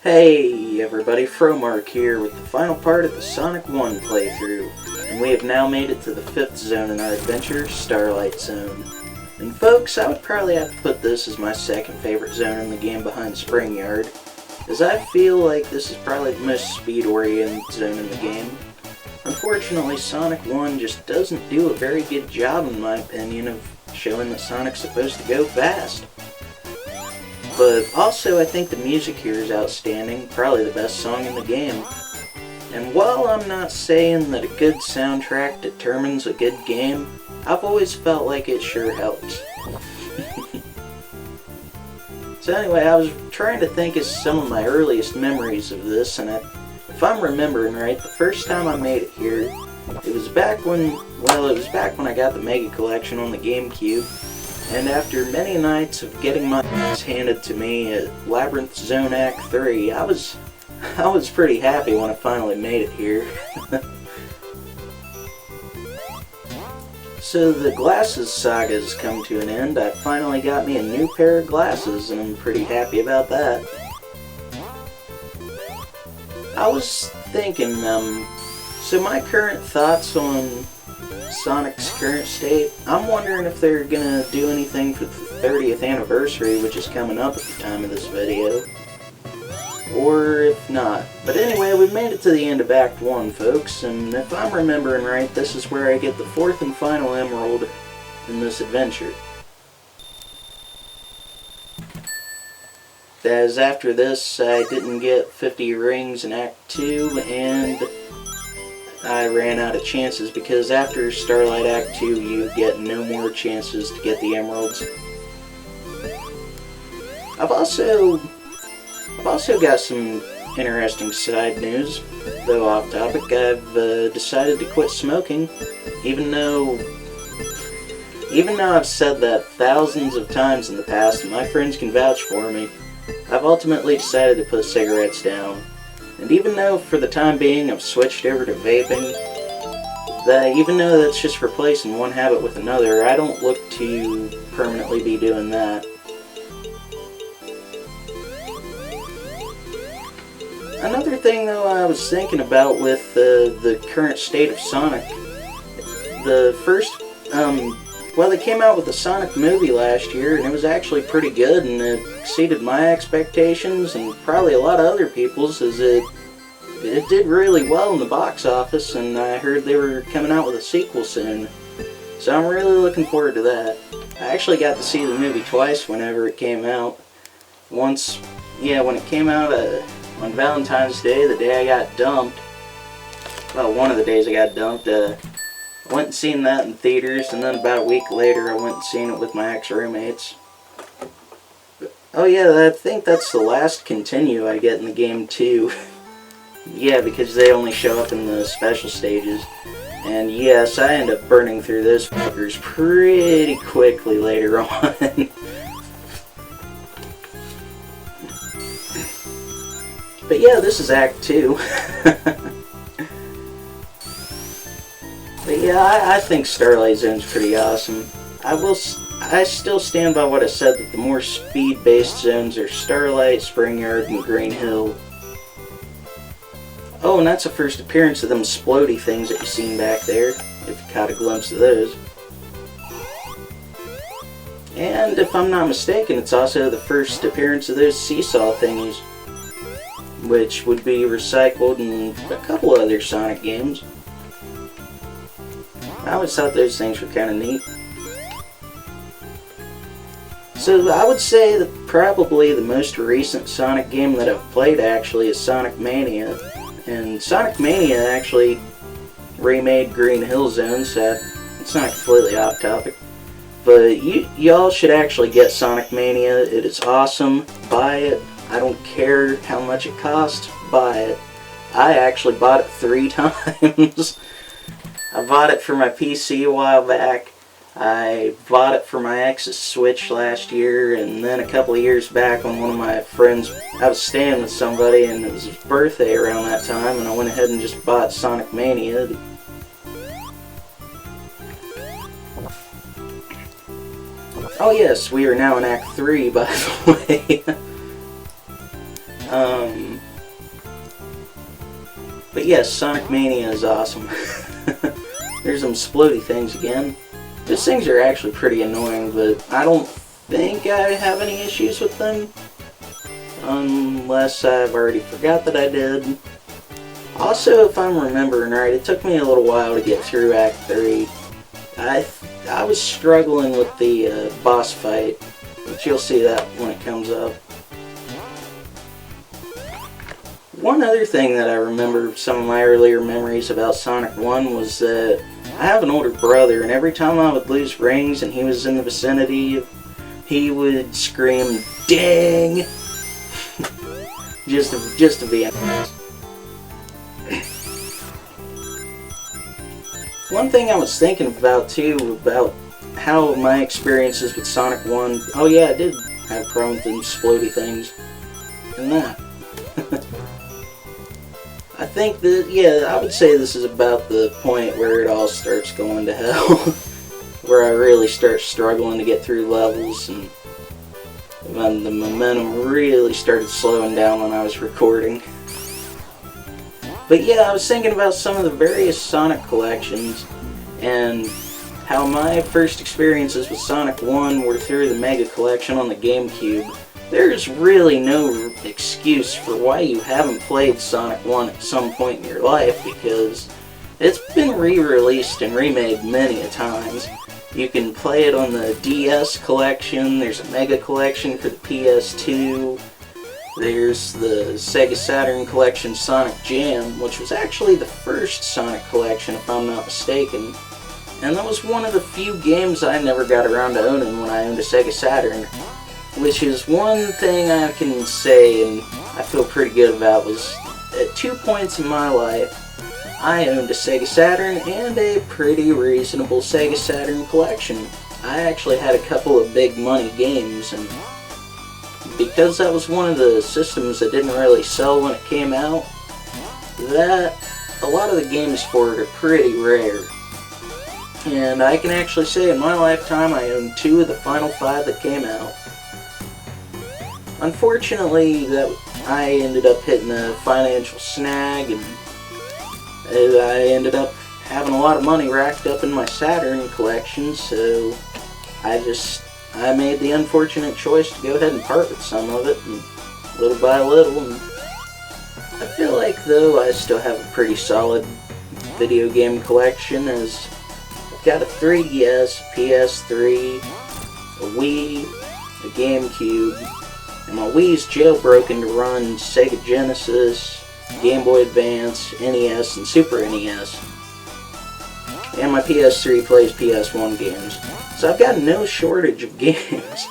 Hey everybody, Fromark here with the final part of the Sonic 1 playthrough, and we have now made it to the 5th zone in our adventure, Starlight Zone. And folks, I would probably have to put this as my second favorite zone in the game behind Spring Yard, as I feel like this is probably the most speed-oriented zone in the game. Unfortunately, Sonic 1 just doesn't do a very good job, in my opinion, of showing that Sonic's supposed to go fast. But also, I think the music here is outstanding, probably the best song in the game. And while I'm not saying that a good soundtrack determines a good game, I've always felt like it sure helps. So anyway, I was trying to think of some of my earliest memories of this, and if I'm remembering right, the first time I made it here, it was back when I got the Mega Collection on the GameCube. And after many nights of getting my ass handed to me at Labyrinth Zone Act 3, I was pretty happy when I finally made it here. So the glasses saga has come to an end. I finally got me a new pair of glasses, and I'm pretty happy about that. I was thinking, so my current thoughts on Sonic's current state, I'm wondering if they're gonna do anything for the 30th anniversary, which is coming up at the time of this video, or if not. But anyway, we've made it to the end of Act 1, folks, and if I'm remembering right, this is where I get the 4th and final emerald in this adventure. As after this, I didn't get 50 rings in Act 2, and I ran out of chances because after Starlight Act 2 you get no more chances to get the emeralds. I've also got some interesting side news, though off topic. I've decided to quit smoking, even though I've said that thousands of times in the past and my friends can vouch for me. I've ultimately decided to put cigarettes down. And even though for the time being I've switched over to vaping, even though that's just replacing one habit with another, I don't look to permanently be doing that. Another thing though I was thinking about with the current state of Sonic, they came out with the Sonic movie last year, and it was actually pretty good, and it exceeded my expectations and probably a lot of other people's, as it did really well in the box office, and I heard they were coming out with a sequel soon. So I'm really looking forward to that. I actually got to see the movie twice whenever it came out. Once, when it came out on Valentine's Day, the day I got dumped. Well, one of the days I got dumped. I went and seen that in theaters, and then about a week later I went and seen it with my ex-roommates. Oh yeah, I think that's the last continue I get in the game too. Yeah, because they only show up in the special stages. And yes, I end up burning through those fuckers pretty quickly later on. But yeah, this is Act 2. But yeah, I think Starlight Zone's pretty awesome. I still stand by what I said, that the more speed-based zones are Starlight, Spring Yard, and Green Hill. Oh, and that's the first appearance of them splody things that you've seen back there, if you caught a glimpse of those. And if I'm not mistaken, it's also the first appearance of those seesaw thingies, which would be recycled in a couple other Sonic games. I always thought those things were kind of neat. So I would say that probably the most recent Sonic game that I've played actually is Sonic Mania. And Sonic Mania actually remade Green Hill Zone, so it's not completely off topic. But y'all should actually get Sonic Mania. It is awesome. Buy it. I don't care how much it costs. Buy it. I actually bought it 3 times. I bought it for my PC a while back. I bought it for my ex's Switch last year, and then a couple of years back when one of my friends, I was staying with somebody and it was his birthday around that time, and I went ahead and just bought Sonic Mania. Oh yes, we are now in Act 3, by the way. But yes, Sonic Mania is awesome. There's them splody things again. Those things are actually pretty annoying, but I don't think I have any issues with them. Unless I've already forgot that I did. Also, if I'm remembering right, it took me a little while to get through Act 3. I was struggling with the boss fight, but you'll see that when it comes up. One other thing that I remember some of my earlier memories about Sonic 1 was that I have an older brother, and every time I would lose rings and he was in the vicinity, he would scream, "Dang!" just to be honest. One thing I was thinking about too, about how my experiences with Sonic 1, oh yeah, I did have a problem with them splody things, and that. I think that, yeah, I would say this is about the point where it all starts going to hell. Where I really start struggling to get through levels, and when the momentum really started slowing down when I was recording. But yeah, I was thinking about some of the various Sonic collections, and how my first experiences with Sonic 1 were through the Mega Collection on the GameCube. There's really no excuse for why you haven't played Sonic 1 at some point in your life, because it's been re-released and remade many a times. You can play it on the DS collection, there's a Mega Collection for the PS2, there's the Sega Saturn Collection Sonic Jam, which was actually the first Sonic collection if I'm not mistaken. And that was one of the few games I never got around to owning when I owned a Sega Saturn. Which is one thing I can say and I feel pretty good about, was at 2 points in my life, I owned a Sega Saturn and a pretty reasonable Sega Saturn collection. I actually had a couple of big money games, and because that was one of the systems that didn't really sell when it came out, that a lot of the games for it are pretty rare. And I can actually say in my lifetime I owned 2 of the final 5 that came out. Unfortunately, that I ended up hitting a financial snag, and I ended up having a lot of money racked up in my Saturn collection, so I made the unfortunate choice to go ahead and part with some of it, and little by little, and I feel like, though, I still have a pretty solid video game collection, as I've got a 3DS, a PS3, a Wii, a GameCube, and my Wii's jailbroken to run Sega Genesis, Game Boy Advance, NES, and Super NES. And my PS3 plays PS1 games. So I've got no shortage of games.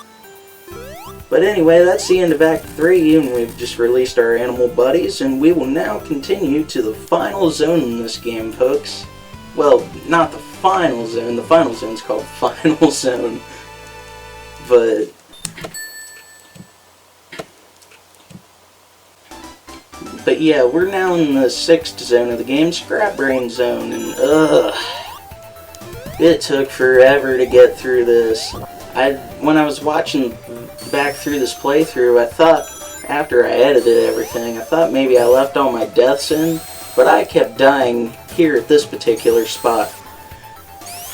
But anyway, that's the end of Act 3, and we've just released our animal buddies, and we will now continue to the final zone in this game, folks. Well, not the final zone's called Final Zone. But yeah, we're now in the 6th zone of the game, Scrap Brain Zone, and it took forever to get through this. When I was watching back through this playthrough, I thought, after I edited everything, I thought maybe I left all my deaths in, but I kept dying here at this particular spot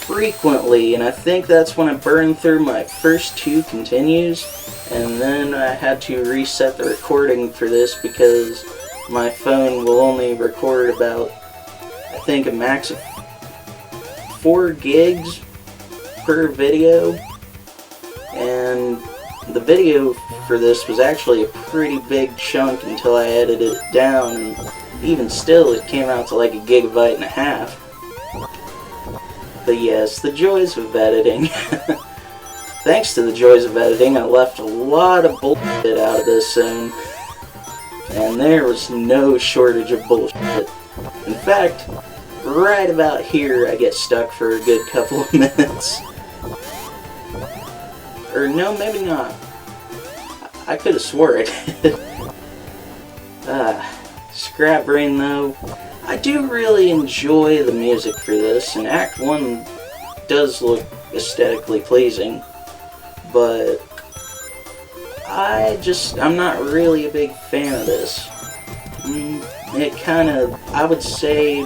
frequently, and I think that's when I burned through my first 2 continues, and then I had to reset the recording for this because my phone will only record about, I think, a max of 4 gigs per video, and the video for this was actually a pretty big chunk until I edited it down, and even still it came out to like 1.5 gigabytes. But yes, the joys of editing. Thanks to the joys of editing, I left a lot of bullshit out of this zone. And there was no shortage of bullshit. In fact, right about here I get stuck for a good couple of minutes. Or no, maybe not. I could have swore I did. Scrap Brain though. I do really enjoy the music for this, and Act 1 does look aesthetically pleasing, but I'm not really a big fan of this. it kind of, I would say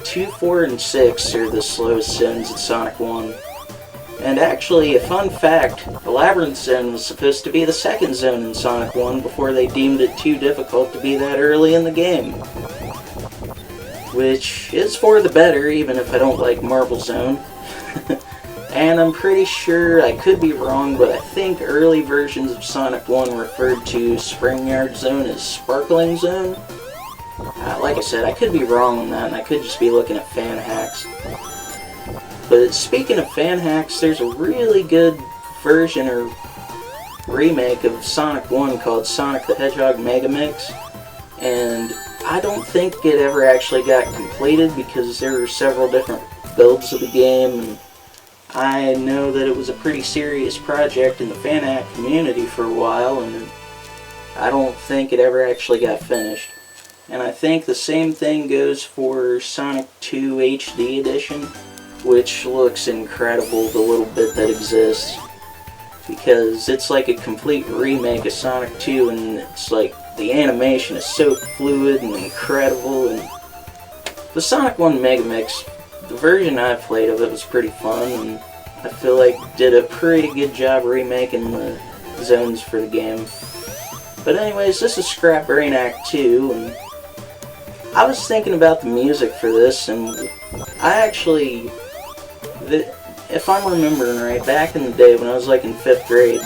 2, 4, and 6 are the slowest zones in Sonic 1. And actually, a fun fact, the Labyrinth Zone was supposed to be the second zone in Sonic 1 before they deemed it too difficult to be that early in the game. Which is for the better, even if I don't like Marble Zone. And I'm pretty sure, I could be wrong, but I think early versions of Sonic 1 referred to Spring Yard Zone as Sparkling Zone. Like I said, I could be wrong on that, and I could just be looking at fan hacks. But speaking of fan hacks, there's a really good version or remake of Sonic 1 called Sonic the Hedgehog Mega Mix. And I don't think it ever actually got completed because there were several different builds of the game, and I know that it was a pretty serious project in the fan hack community for a while, and I don't think it ever actually got finished. And I think the same thing goes for Sonic 2 HD Edition, which looks incredible, the little bit that exists, because it's like a complete remake of Sonic 2, and it's like the animation is so fluid and incredible. And the Sonic 1 Megamix, the version I played of it was pretty fun, and I feel like did a pretty good job remaking the zones for the game. But anyways, this is Scrap Brain Act 2, and I was thinking about the music for this, and I actually, if I'm remembering right, back in the day when I was like in 5th grade,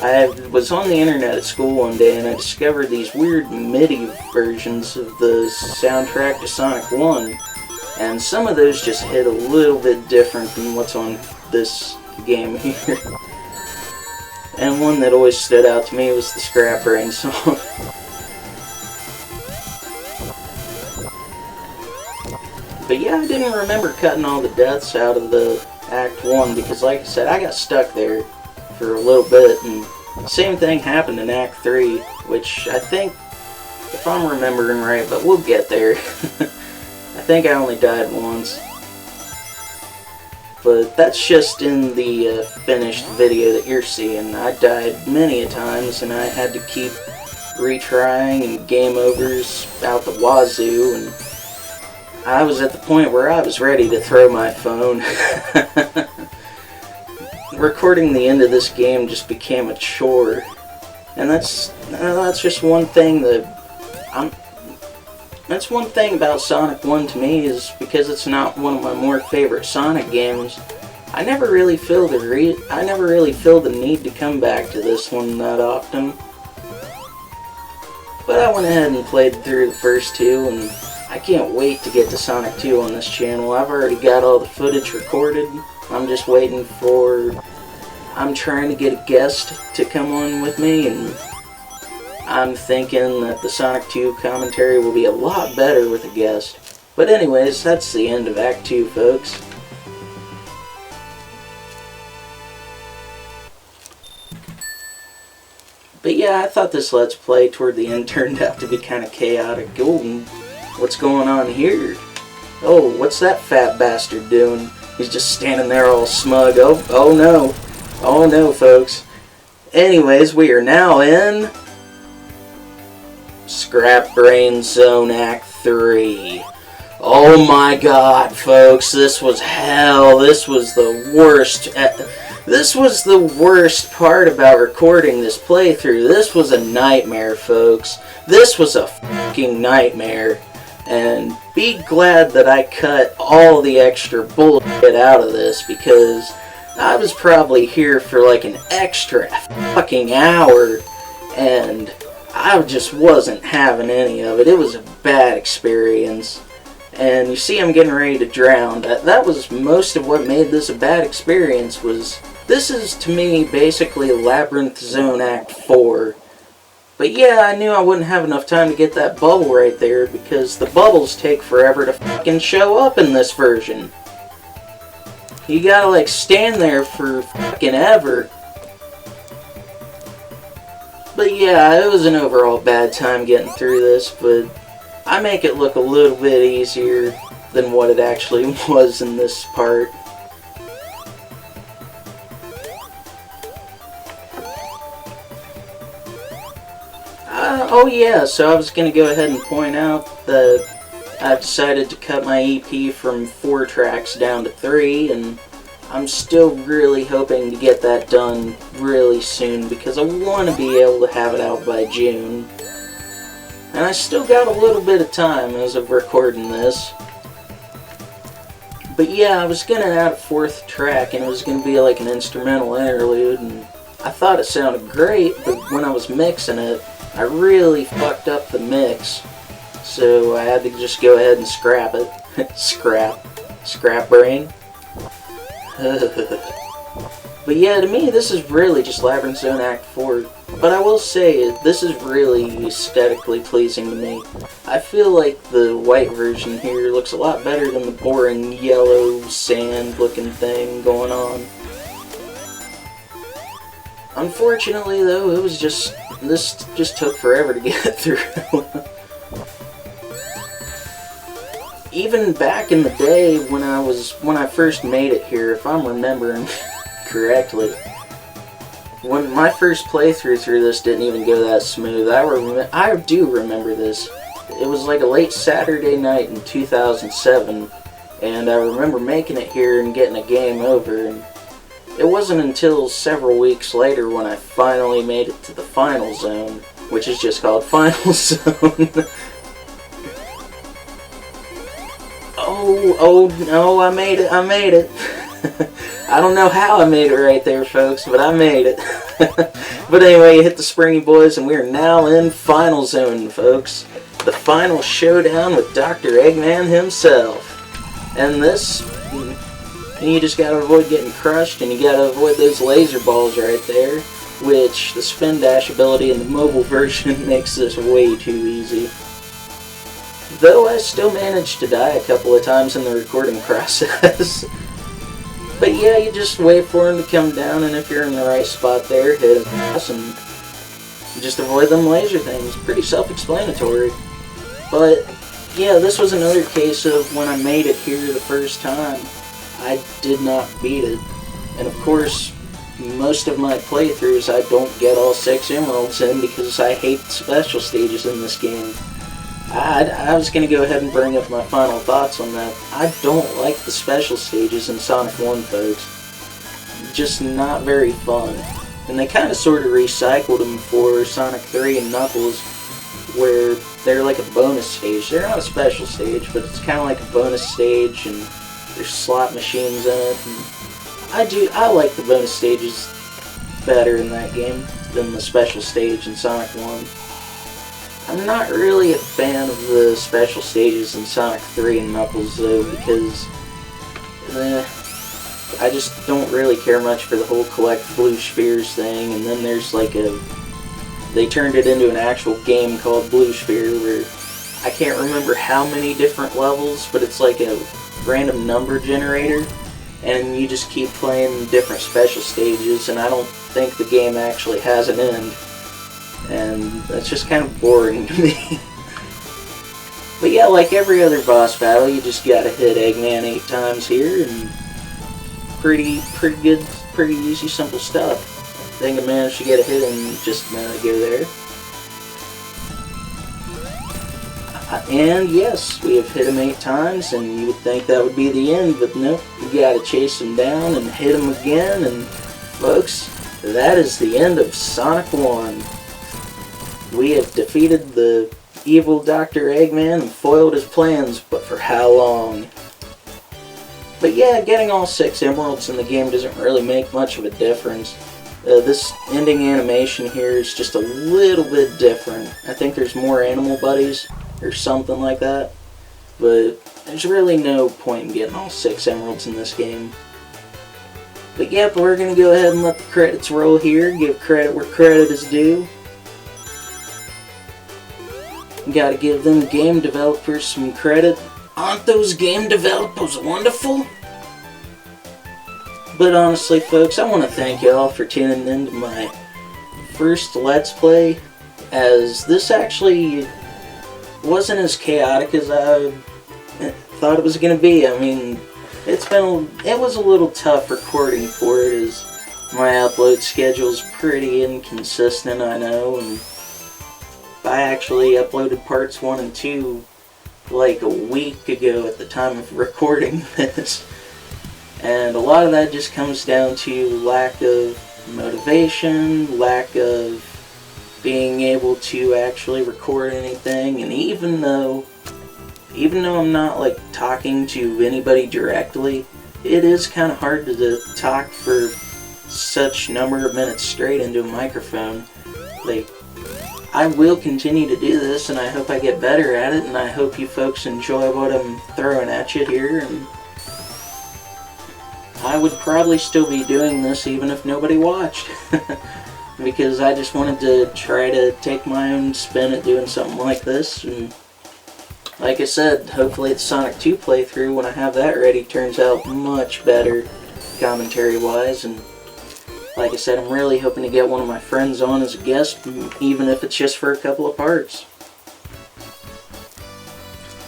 I was on the internet at school one day and I discovered these weird MIDI versions of the soundtrack to Sonic 1, and some of those just hit a little bit different than what's on this game here. And one that always stood out to me was the Scrap Brain song. But yeah, I didn't remember cutting all the deaths out of the Act 1 because, like I said, I got stuck there for a little bit, and the same thing happened in Act 3, which I think, if I'm remembering right, but we'll get there. I think I only died once. But that's just in the finished video that you're seeing. I died many a times, and I had to keep retrying and game overs out the wazoo, and I was at the point where I was ready to throw my phone. Recording the end of this game just became a chore, and that's just one thing that's one thing about Sonic 1 to me, is because it's not one of my more favorite Sonic games, I never really feel the need to come back to this one that often. But I went ahead and played through the first two, and I can't wait to get to Sonic 2 on this channel. I've already got all the footage recorded. I'm just waiting for... I'm trying to get a guest to come on with me, and I'm thinking that the Sonic 2 commentary will be a lot better with a guest. But anyways, that's the end of Act 2, folks. But yeah, I thought this Let's Play toward the end turned out to be kind of chaotic. Oh, what's going on here? Oh, what's that fat bastard doing? He's just standing there all smug. Oh no. Oh no, folks. Anyways, we are now in Scrap Brain Zone Act 3. Oh my god, folks, this was hell. This was the worst. This was the worst part about recording this playthrough. This was a nightmare, folks. This was a fucking nightmare. And be glad that I cut all the extra bullshit out of this, because I was probably here for like an extra fucking hour, and I just wasn't having any of it. It was a bad experience. And you see I'm getting ready to drown. That was most of what made this a bad experience. This is to me basically Labyrinth Zone Act 4. But yeah, I knew I wouldn't have enough time to get that bubble right there, because the bubbles take forever to fucking show up in this version. You gotta like stand there for fucking ever. But yeah, it was an overall bad time getting through this, but I make it look a little bit easier than what it actually was in this part. Oh yeah, so I was going to go ahead and point out that I've decided to cut my EP from 4 tracks down to 3, and I'm still really hoping to get that done really soon because I want to be able to have it out by June. And I still got a little bit of time as of recording this. But yeah, I was going to add a 4th track, and it was going to be like an instrumental interlude, and I thought it sounded great, but when I was mixing it, I really fucked up the mix. So I had to just go ahead and scrap it. Scrap brain. But yeah, to me, this is really just Labyrinth Zone Act 4. But I will say, this is really aesthetically pleasing to me. I feel like the white version here looks a lot better than the boring yellow sand looking thing going on. Unfortunately though, this just took forever to get through. Even back in the day when I first made it here, if I'm remembering correctly, when my first playthrough through this didn't even go that smooth. I do remember this. It was like a late Saturday night in 2007, and I remember making it here and getting a game over, and it wasn't until several weeks later when I finally made it to the final zone, which is just called Final Zone. Oh no, I made it. I don't know how I made it right there, folks, but I made it. But anyway, you hit the springy boys, and we are now in Final Zone, folks. The final showdown with Dr. Eggman himself. And this, you just gotta avoid getting crushed, and you gotta avoid those laser balls right there, which the spin dash ability in the mobile version makes this way too easy. Though I still managed to die a couple of times in the recording process. But yeah, you just wait for him to come down, and if you're in the right spot there, hit him and just avoid them laser things. Pretty self-explanatory. But yeah, this was another case of when I made it here the first time, I did not beat it. And of course, most of my playthroughs I don't get all 6 emeralds in because I hate special stages in this game. I was going to go ahead and bring up my final thoughts on that. I don't like the special stages in Sonic 1, folks. Just not very fun. And they kind of sort of recycled them for Sonic 3 and Knuckles, where they're like a bonus stage. They're not a special stage, but it's kind of like a bonus stage, and there's slot machines in it. And I like the bonus stages better in that game than the special stage in Sonic 1. I'm not really a fan of the special stages in Sonic 3 and Knuckles though, because I just don't really care much for the whole collect blue spheres thing, and then there's like they turned it into an actual game called Blue Sphere where I can't remember how many different levels, but it's like a random number generator, and you just keep playing different special stages, and I don't think the game actually has an end. And that's just kind of boring to me. But yeah, like every other boss battle, you just gotta hit Eggman 8 times here, and pretty good, pretty easy, simple stuff. I think I managed to get a hit in just a minute ago there. And yes, we have hit him 8 times, and you would think that would be the end, but nope, you gotta chase him down and hit him again, and folks, that is the end of Sonic 1. We have defeated the evil Dr. Eggman and foiled his plans, but for how long? But yeah, getting all 6 emeralds in the game doesn't really make much of a difference. This ending animation here is just a little bit different. I think there's more animal buddies, or something like that. But there's really no point in getting all 6 emeralds in this game. But yeah, we're going to go ahead and let the credits roll here, give credit where credit is due. Gotta give them game developers some credit. Aren't those game developers wonderful? But honestly, folks, I want to thank y'all for tuning in to my first Let's Play, as this actually wasn't as chaotic as I thought it was going to be. I mean, it was a little tough recording for it, as my upload schedule's pretty inconsistent, I know, and I actually uploaded parts 1 and 2 like a week ago at the time of recording this. And a lot of that just comes down to lack of motivation, lack of being able to actually record anything. And even though I'm not like talking to anybody directly, it is kind of hard to talk for such number of minutes straight into a microphone. Like, I will continue to do this, and I hope I get better at it, and I hope you folks enjoy what I'm throwing at you here. And I would probably still be doing this even if nobody watched. Because I just wanted to try to take my own spin at doing something like this. And like I said, hopefully the Sonic 2 playthrough, when I have that ready, turns out much better commentary-wise. And like I said, I'm really hoping to get one of my friends on as a guest, even if it's just for a couple of parts.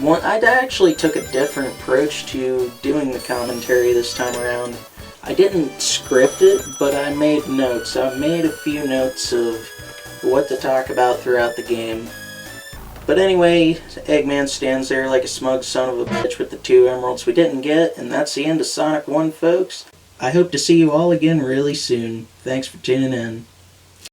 I actually took a different approach to doing the commentary this time around. I didn't script it, but I made notes. I made a few notes of what to talk about throughout the game. But anyway, Eggman stands there like a smug son of a bitch with the 2 emeralds we didn't get, and that's the end of Sonic 1, folks. I hope to see you all again really soon. Thanks for tuning in.